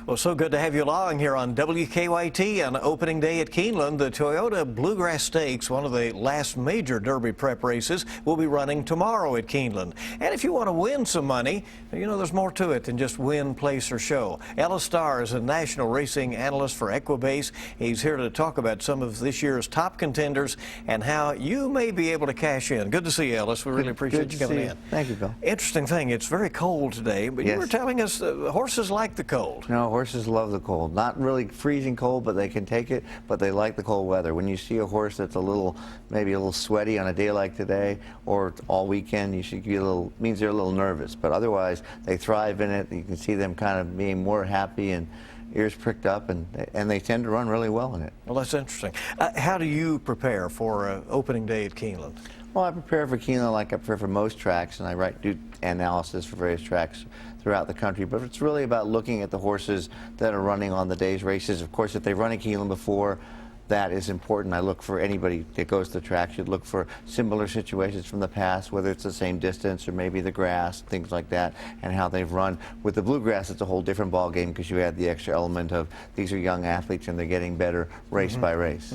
Well, so good to have you along here on WKYT on opening day at Keeneland. The Toyota Bluegrass Stakes, one of the last major Derby prep races, will be running tomorrow at Keeneland. And if you want to win some money, you know there's more to it than just win, place, or show. Ellis Starr is a national racing analyst for Equibase. He's here to talk about some of this year's top contenders and how you may be able to cash in. Good to see you, Ellis. We really appreciate you coming in. Thank you, Bill. Interesting thing, it's very cold today, but you were telling us horses like the cold. No, horses love the cold. Not really freezing cold, but they can take it, but they like the cold weather. When you see a horse that's maybe a little sweaty on a day like today or all weekend, you should be means they're a little nervous. But otherwise, they thrive in it. You can see them kind of being more happy and ears pricked up, and they tend to run really well in it. Well, that's interesting. How do you prepare for opening day at Keeneland? Well, I prepare for Keeneland like I prepare for most tracks, and I do analysis for various tracks throughout the country. But it's really about looking at the horses that are running on the day's races. Of course, if they've run at Keeneland before, that is important. I look for anybody that goes to the track should look for similar situations from the past, whether it's the same distance or maybe the grass, things like that, and how they've run. With the bluegrass, it's a whole different ball game because you add the extra element of these are young athletes and they're getting better race by race.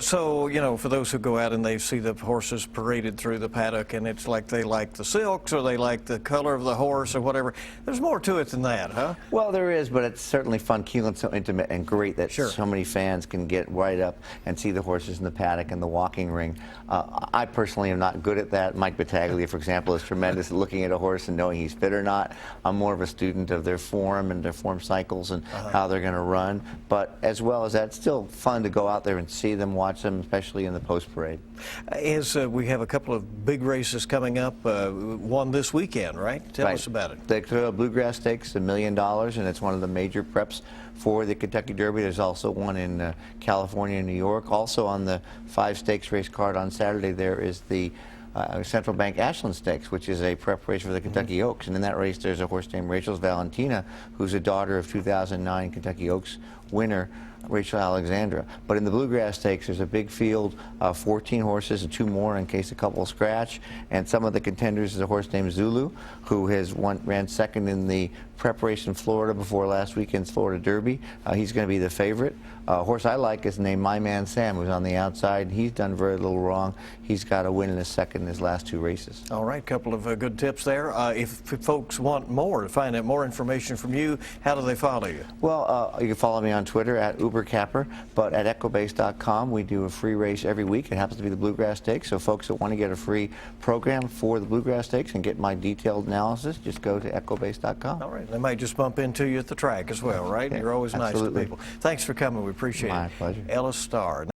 So, you know, for those who go out and they see the horses paraded through the paddock and it's like they like the silks or they like the color of the horse or whatever, there's more to it than that, huh? Well, there is, but it's certainly fun. Keeneland's so intimate and great that so many fans can get right up and see the horses in the paddock and the walking ring. I personally am not good at that. Mike Battaglia, for example, is tremendous at looking at a horse and knowing he's fit or not. I'm more of a student of their form and their form cycles and how they're going to run. But as well as that, it's still fun to go out there and see them, watch them, especially in the post-parade. We have a couple of big races coming up, one this weekend, right? Tell us about it. The Toyota Bluegrass Stakes, $1 million, and it's one of the major preps for the Kentucky Derby. There's also one in California and New York. Also on the 5 stakes race card on Saturday, there is the Central Bank Ashland Stakes, which is a prep race for the Kentucky Oaks. And in that race, there's a horse named Rachel's Valentina, who's a daughter of 2009 Kentucky Oaks winner Rachel Alexandra. But in the Bluegrass Stakes, there's a big field, 14 horses and 2 more in case a couple scratch. And some of the contenders is a horse named Zulu, who ran second in the preparation in Florida before last weekend's Florida Derby. He's going to be the favorite. A horse I like is named My Man Sam, who's on the outside. He's done very little wrong. He's got a win in his second in his last 2 races. All right, couple of good tips there. If folks want more, to find out more information from you, how do they follow you? Well, you can follow me on Twitter at UberCapper, but at Equibase.com we do a free race every week. It happens to be the Bluegrass Stakes, so folks that want to get a free program for the Bluegrass Stakes and get my detailed analysis, just go to Equibase.com. All right, they might just bump into you at the track as well, right? Yeah, you're always nice to people. Thanks for coming. We appreciate it. My pleasure. Ellis Starr.